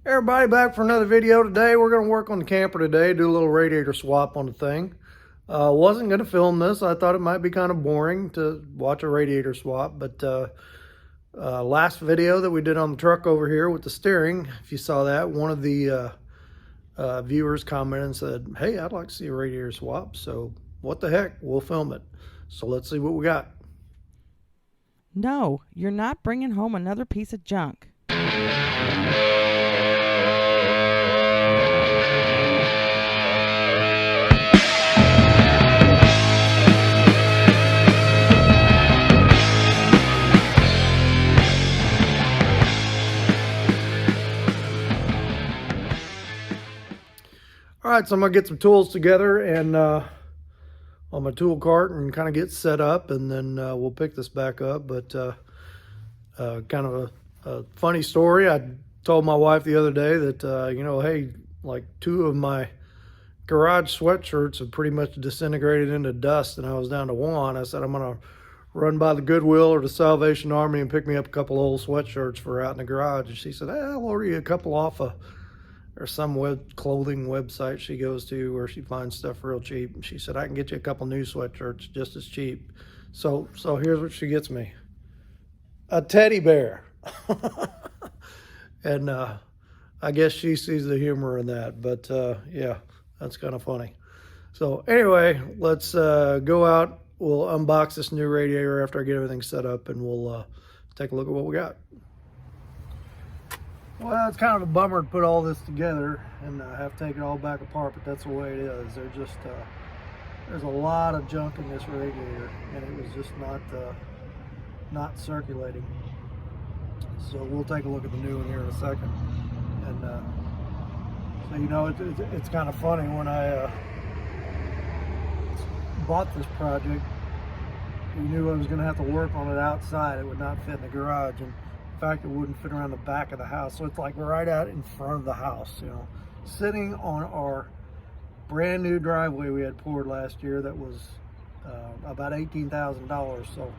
Everybody, back for another video today. We're going to work on the camper today, do a little radiator swap on the thing. Wasn't going to film this. I thought it might be kind of boring to watch a radiator swap, but last video that we did on the truck over here with the steering, if you saw that, one of the viewers commented and said, hey, I'd like to see a radiator swap. So what the heck, we'll film it. So let's see what we got. No, you're not bringing home another piece of junk. All right, so I'm gonna get some tools together and on my tool cart and kind of get set up, and then we'll pick this back up. But kind of a funny story. I told my wife the other day that hey, like 2 of my garage sweatshirts have pretty much disintegrated into dust, and I was down to 1. I said I'm gonna run by the Goodwill or the Salvation Army and pick me up a couple old sweatshirts for out in the garage. And she said, I'll order you a couple off of or some clothing website she goes to where she finds stuff real cheap. And she said, I can get you a couple new sweatshirts just as cheap. So here's what she gets me. A teddy bear. And I guess she sees the humor in that, but yeah, that's kind of funny. So anyway, let's go out. We'll unbox this new radiator after I get everything set up, and we'll take a look at what we got. Well, it's kind of a bummer to put all this together and have to take it all back apart, but that's the way it is. There's a lot of junk in this radiator, and it was just not circulating. So we'll take a look at the new one here in a second. And so it's kind of funny, when I bought this project, we knew I was going to have to work on it outside. It would not fit in the garage, and in fact, it wouldn't fit around the back of the house. So it's like right out in front of the house, sitting on our brand new driveway we had poured last year that was about $18,000. So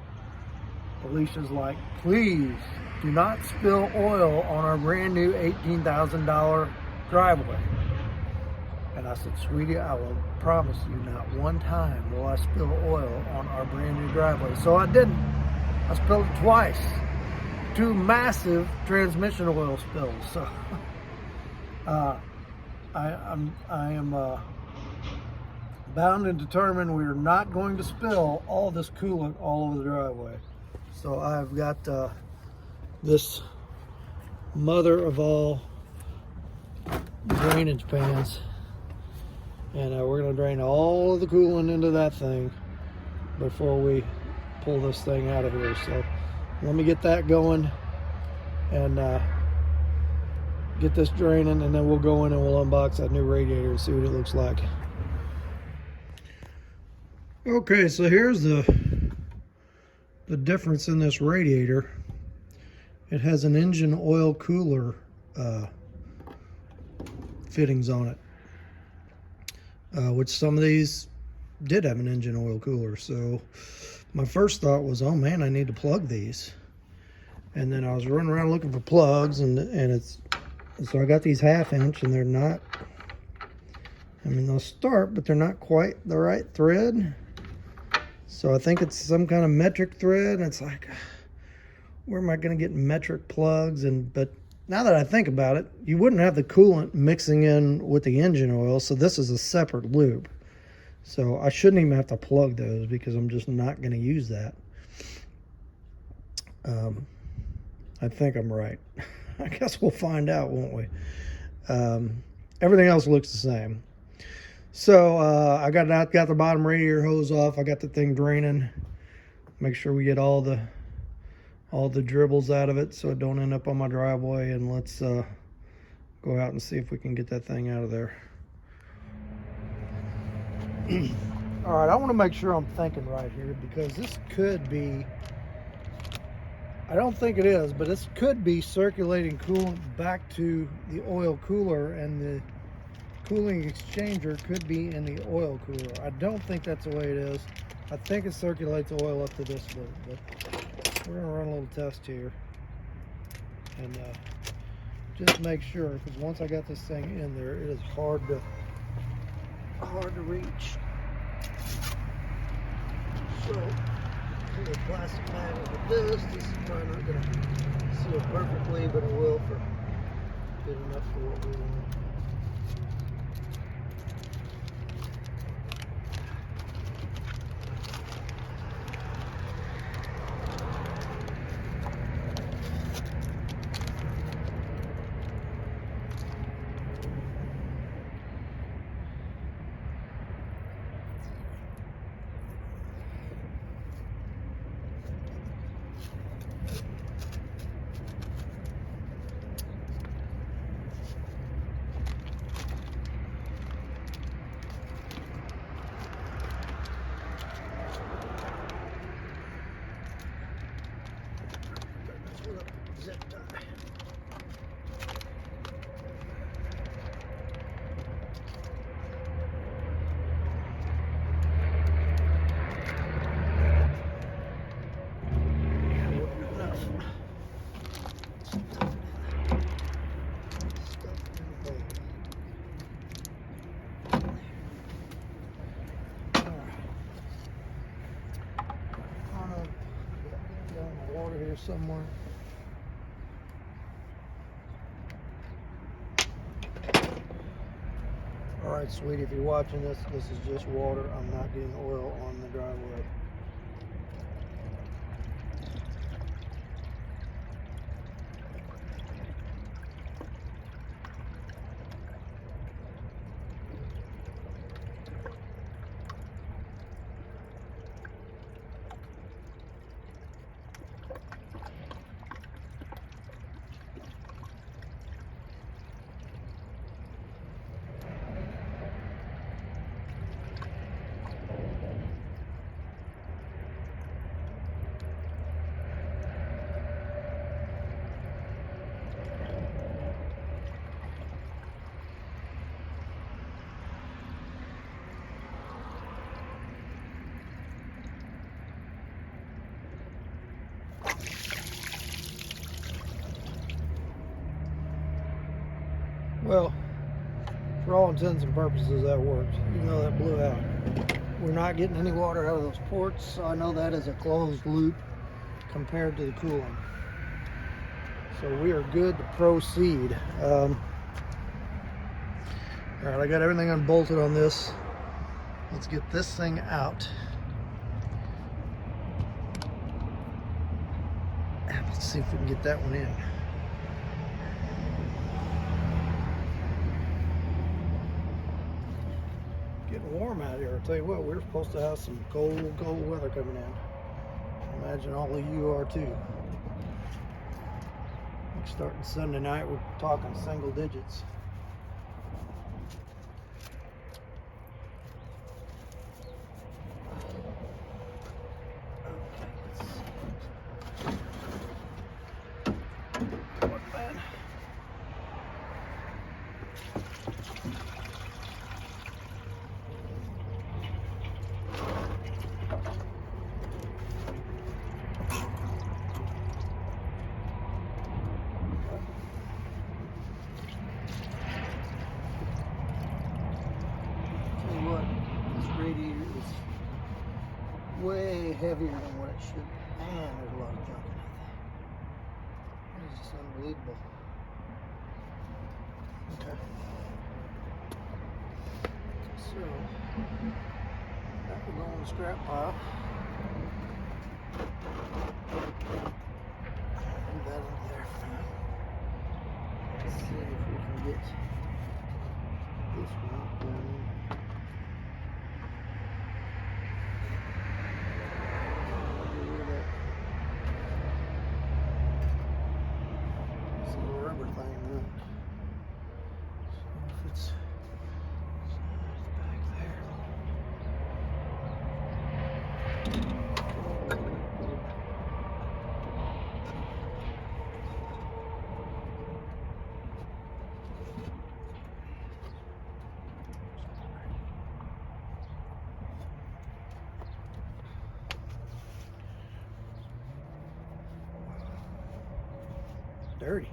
Alicia's like, please do not spill oil on our brand new $18,000 driveway. And I said, sweetie, I will promise you not one time will I spill oil on our brand new driveway. So I didn't. I spilled it twice. 2 massive transmission oil spills. So I am bound and determined we are not going to spill all this coolant all over the driveway. So I've got this mother of all drainage pans, and we're going to drain all of the coolant into that thing before we pull this thing out of here. So let me get that going and get this draining, and then we'll go in and we'll unbox that new radiator and see what it looks like. Okay, so here's the difference in this radiator. It has an engine oil cooler fittings on it, which some of these did have an engine oil cooler. So my first thought was, oh man, I need to plug these. And then I was running around looking for plugs, so I got these 1/2 inch, and they're not, I mean, they'll start, but they're not quite the right thread. So I think it's some kind of metric thread, and it's like, where am I going to get metric plugs? But now that I think about it, you wouldn't have the coolant mixing in with the engine oil, so this is a separate loop. So I shouldn't even have to plug those, because I'm just not going to use that. I think I'm right. I guess we'll find out, won't we? Everything else looks the same. So I got the bottom radiator hose off. I got the thing draining. Make sure we get all the dribbles out of it so it don't end up on my driveway. And let's go out and see if we can get that thing out of there. All right, I want to make sure I'm thinking right here, because this could be, I don't think it is, but this could be circulating coolant back to the oil cooler, and the cooling exchanger could be in the oil cooler. I don't think that's the way it is. I think it circulates oil up to this loop, but we're gonna run a little test here and just make sure, because once I got this thing in there, it is hard to reach. So, with a plastic bag like this is probably not going to seal perfectly, but it will for good enough for what we want. Zip tie. Water here somewhere. Alright, sweetie, if you're watching this, this is just water. I'm not getting oil on the driveway. Well, for all intents and purposes, that worked, even though that blew out. We're not getting any water out of those ports, so I know that is a closed loop compared to the cooling. So we are good to proceed. All right, I got everything unbolted on this. Let's get this thing out. And let's see if we can get that one in. Getting warm out here. I'll tell you what, we're supposed to have some cold weather coming in. Imagine all of you are too. Like starting Sunday night, we're talking single digits. Radiator is way heavier than what it should. Man, there's a lot of junk in it. It's just unbelievable. Okay. So, that will go in the scrap pile. Leave that in there for now. Let's see if we can get this one going in. Dirty.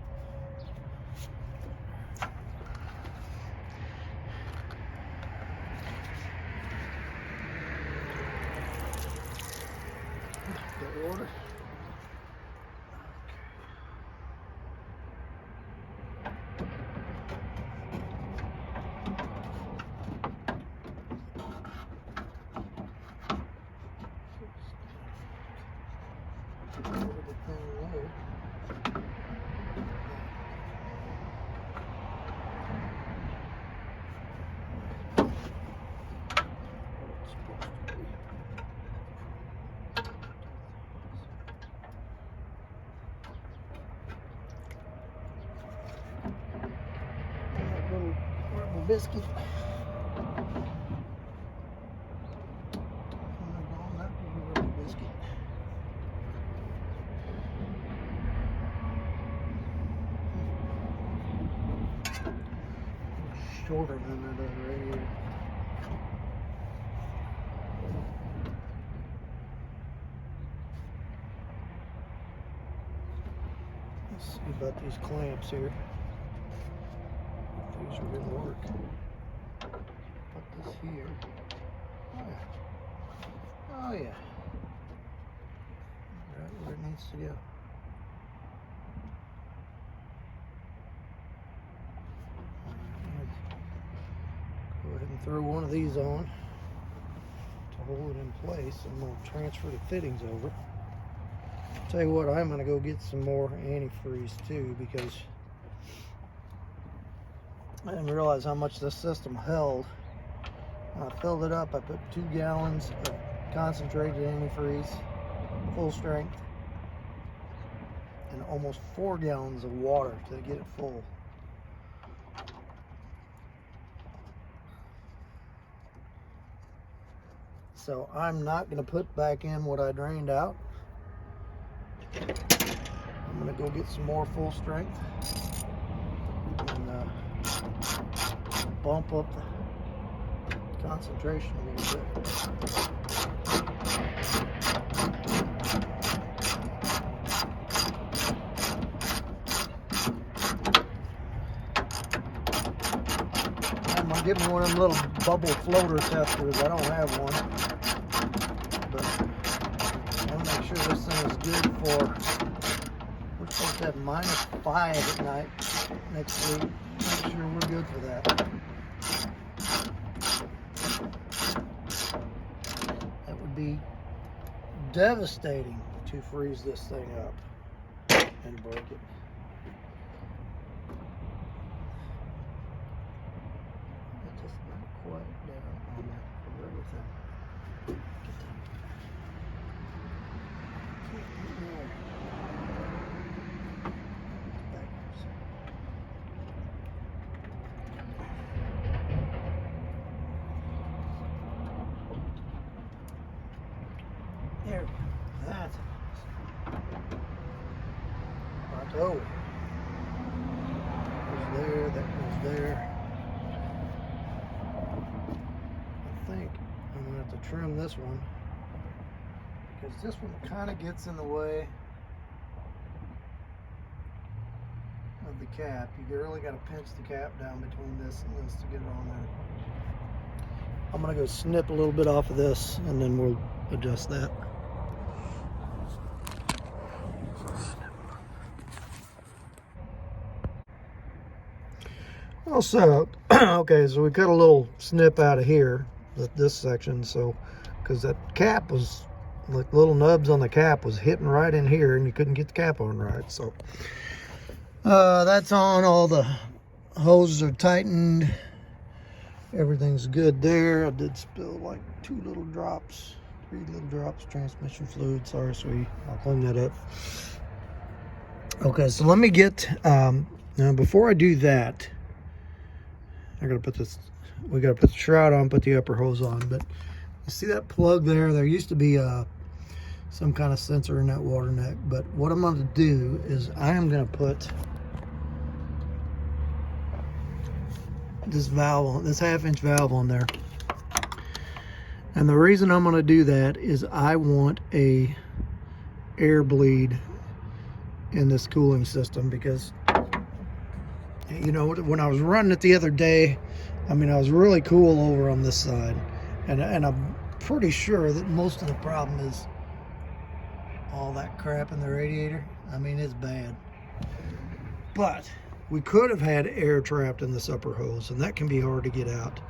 rubber biscuit. Rubber biscuit. Shorter than that other radiator. Let's see about these clamps here. These are going to work. Put this here. Oh yeah. Oh yeah. Right where it needs to go. Go ahead and throw one of these on to hold it in place, and we'll transfer the fittings over. Tell you what, I'm going to go get some more antifreeze too, because I didn't realize how much this system held. When I filled it up, I put 2 gallons of concentrated antifreeze, full strength, and almost 4 gallons of water to get it full. So I'm not going to put back in what I drained out. I'm going to go get some more full strength and bump up the concentration a little bit. I'm going to give me one of them little bubble floater testers. I don't have one. But I want to make sure this thing is good for, we're supposed to have -5 at night next week. Make sure we're good for that. That would be devastating to freeze this thing up and break it. It's just not quite down on that everything. There we go. That's plateau. That goes there, that goes there. I think I'm going to have to trim this one, because this one kind of gets in the way of the cap. You really got to pinch the cap down between this and this to get it on there. I'm going to go snip a little bit off of this, and then we'll adjust that. Also, okay, so we cut a little snip out of here, this section, so because that cap was, like little nubs on the cap was hitting right in here, and you couldn't get the cap on right. So that's on. All the hoses are tightened, everything's good there. I did spill like 2 little drops, 3 little drops transmission fluid. Sorry, sweetie, I'll clean that up. Okay, so let me get now before I do that, I gotta put this, we gotta put the shroud on, put the upper hose on. But you see that plug there? There used to be some kind of sensor in that water neck. But what I'm gonna do is I am gonna put this valve on, this 1/2-inch valve on there. And the reason I'm gonna do that is I want a air bleed in this cooling system, because you know, when I was running it the other day, I mean, I was really cool over on this side, and I'm pretty sure that most of the problem is all that crap in the radiator. I mean, it's bad. But we could have had air trapped in this upper hose, and that can be hard to get out.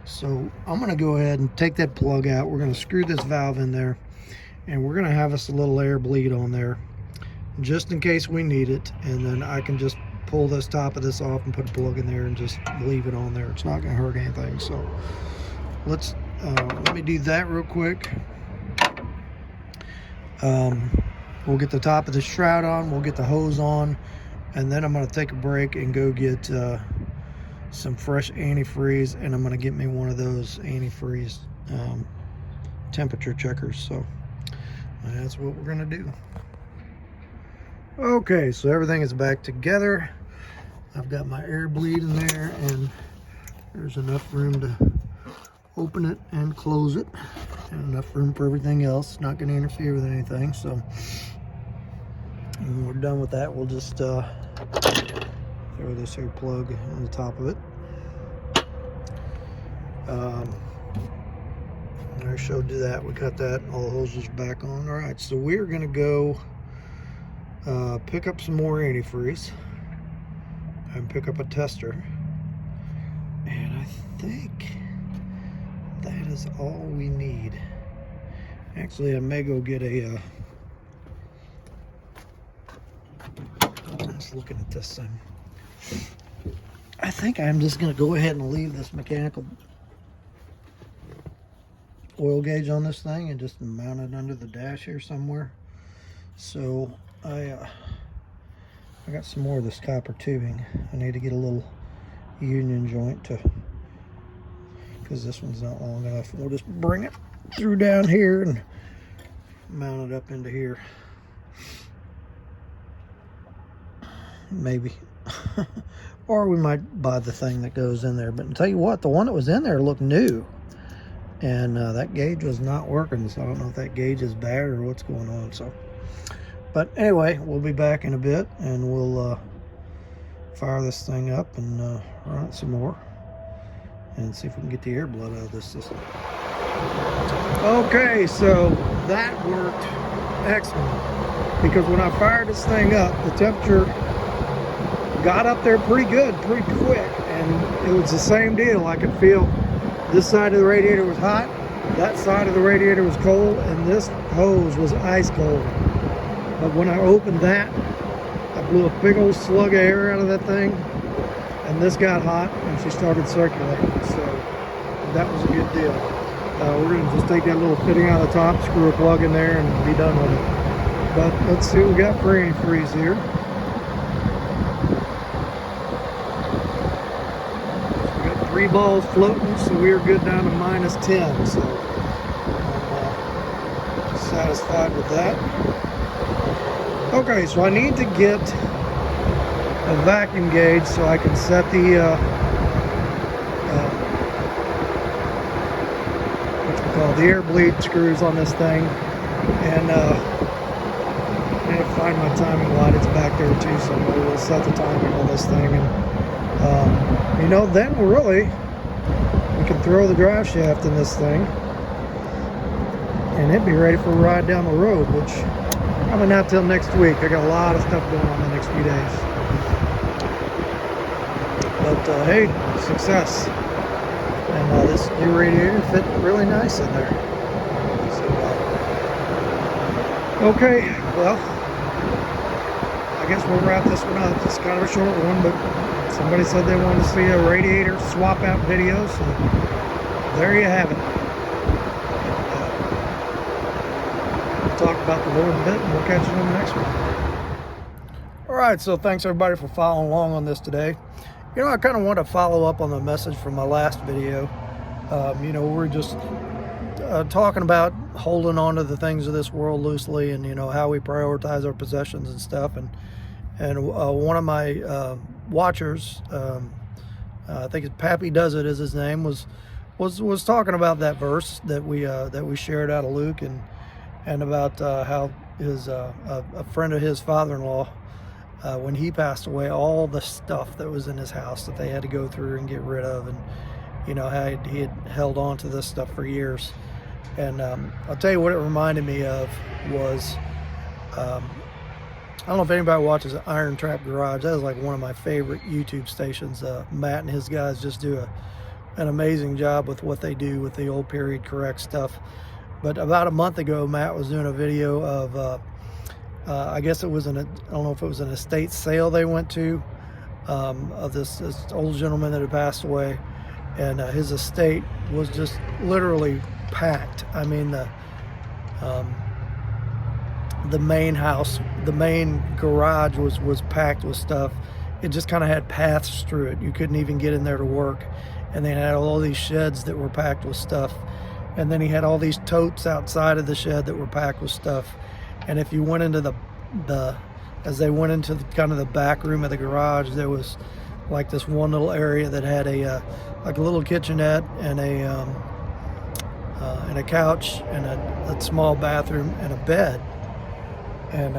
So I'm going to go ahead and take that plug out. We're going to screw this valve in there, and we're going to have us a little air bleed on there just in case we need it, and then I can just pull this top of this off and put a plug in there and just leave it on there. It's not going to hurt anything. So let's let me do that real quick. We'll get the top of the shroud on, we'll get the hose on, and then I'm going to take a break and go get some fresh antifreeze, and I'm going to get me one of those antifreeze temperature checkers. So that's what we're going to do. Okay, so everything is back together. I've got my air bleed in there, and there's enough room to open it and close it, and enough room for everything else. Not going to interfere with anything. So when we're done with that, we'll just throw this here plug on the top of it. I showed you that. We got that. All the hoses back on. All right, so we're going to go pick up some more antifreeze and pick up a tester. And I think that is all we need. Actually, I may go get a just looking at this thing. I think I'm just going to go ahead and leave this mechanical oil gauge on this thing and just mount it under the dash here somewhere. So I got some more of this copper tubing. I need to get a little union joint to, because this one's not long enough. We'll just bring it through down here and mount it up into here. Maybe. Or we might buy the thing that goes in there. But I'll tell you what, the one that was in there looked new. And that gauge was not working. So I don't know if that gauge is bad or what's going on. So, but anyway, we'll be back in a bit, and we'll fire this thing up and run it some more and see if we can get the air blood out of this system. Okay, so that worked excellent, because when I fired this thing up, the temperature got up there pretty good, pretty quick, and it was the same deal. I could feel this side of the radiator was hot, that side of the radiator was cold, and this hose was ice cold. But when I opened that, I blew a big old slug of air out of that thing, and this got hot, and she started circulating. So that was a good deal. We're going to just take that little fitting out of the top, screw a plug in there, and be done with it. But let's see what we got for antifreeze here. So we got 3 balls floating, so we're good down to -10. So I'm satisfied with that. Okay, so I need to get a vacuum gauge so I can set the the air bleed screws on this thing, and I have to find my timing light. It's back there too, so we'll set the timing on this thing, and you know, then we can throw the drive shaft in this thing and it'd be ready for a ride down the road, which probably not till next week. I got a lot of stuff going on the next few days, but hey, success. And this new radiator fit really nice in there. So, okay, well, I guess we'll wrap this one up. It's kind of a short one, but somebody said they wanted to see a radiator swap out video, so there you have it. We'll talk about the Lord a bit, and we'll catch you on the next one. All right, so thanks everybody for following along on this today. You know, I kind of want to follow up on the message from my last video. You know, we're just talking about holding on to the things of this world loosely, and, you know, how we prioritize our possessions and stuff. And one of my watchers, I think it's Pappy Does It is his name, was talking about that verse that we shared out of Luke, and about how his a friend of his father-in-law, when he passed away, all the stuff that was in his house that they had to go through and get rid of, and you know how he had held on to this stuff for years. And I'll tell you what it reminded me of was, I don't know if anybody watches Iron Trap Garage. That is like one of my favorite YouTube stations. Matt and his guys just do an amazing job with what they do with the old period correct stuff. But about a month ago, Matt was doing a video of I guess it was I don't know if it was an estate sale they went to, of this old gentleman that had passed away, and his estate was just literally packed. I mean, the main house, the main garage was packed with stuff, it just kind of had paths through it. You couldn't even get in there to work. And they had all these sheds that were packed with stuff. And then he had all these totes outside of the shed that were packed with stuff. And if you went into as they went into kind of the back room of the garage, there was like this one little area that had like a little kitchenette and a couch and a small bathroom and a bed. And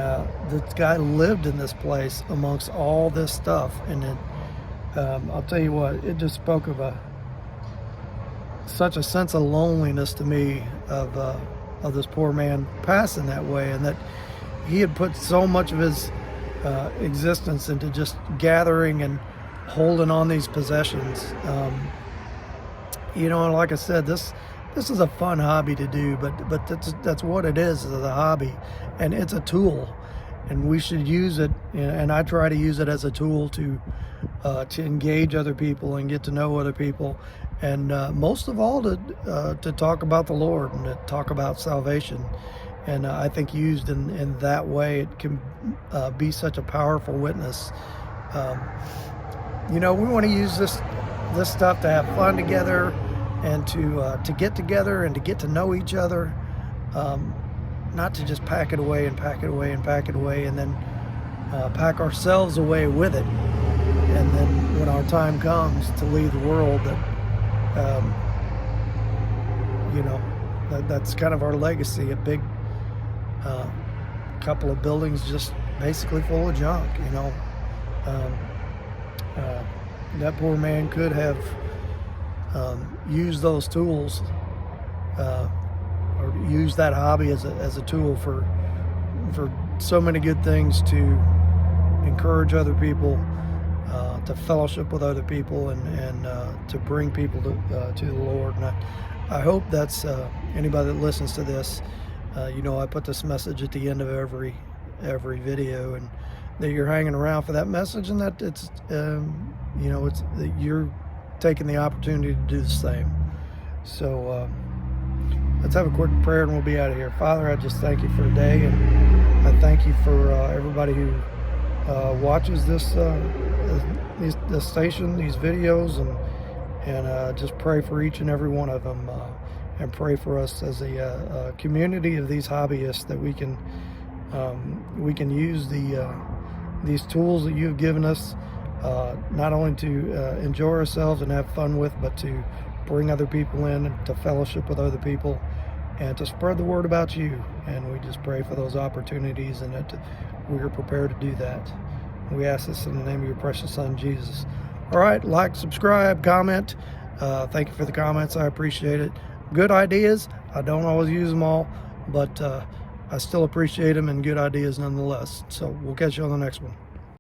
this guy lived in this place amongst all this stuff. And then I'll tell you what, it just spoke of such a sense of loneliness to me of this poor man passing that way, and that he had put so much of his existence into just gathering and holding on these possessions. You know, and like I said, this is a fun hobby to do, but that's what it is a hobby, and it's a tool, and we should use it. And I try to use it as a tool to engage other people and get to know other people, and most of all to talk about the Lord and to talk about salvation. And I think used in that way, it can be such a powerful witness. You know, we want to use this stuff to have fun together, and to get together and to get to know each other, not to just pack it away and pack it away and pack it away, and then pack ourselves away with it. And then when our time comes to leave the world, that you know, that's kind of our legacy, a big couple of buildings just basically full of junk. You know, that poor man could have used those tools, or used that hobby as a tool for so many good things, to encourage other people, to fellowship with other people, and to bring people to the Lord. And I hope that's anybody that listens to this. You know, I put this message at the end of every video, and that you're hanging around for that message, and that it's you know, it's that you're taking the opportunity to do the same. So let's have a quick prayer and we'll be out of here. Father, I just thank you for today, and I thank you for everybody who watches this station, these videos, and just pray for each and every one of them, and pray for us as a community of these hobbyists, that we can use these tools that you've given us, not only to enjoy ourselves and have fun with, but to bring other people in and to fellowship with other people and to spread the word about you. And we just pray for those opportunities, and that we are prepared to do that. We ask this in the name of your precious son, Jesus. All right, like, subscribe, comment. Thank you for the comments. I appreciate it. Good ideas. I don't always use them all, but I still appreciate them, and good ideas nonetheless. So we'll catch you on the next one.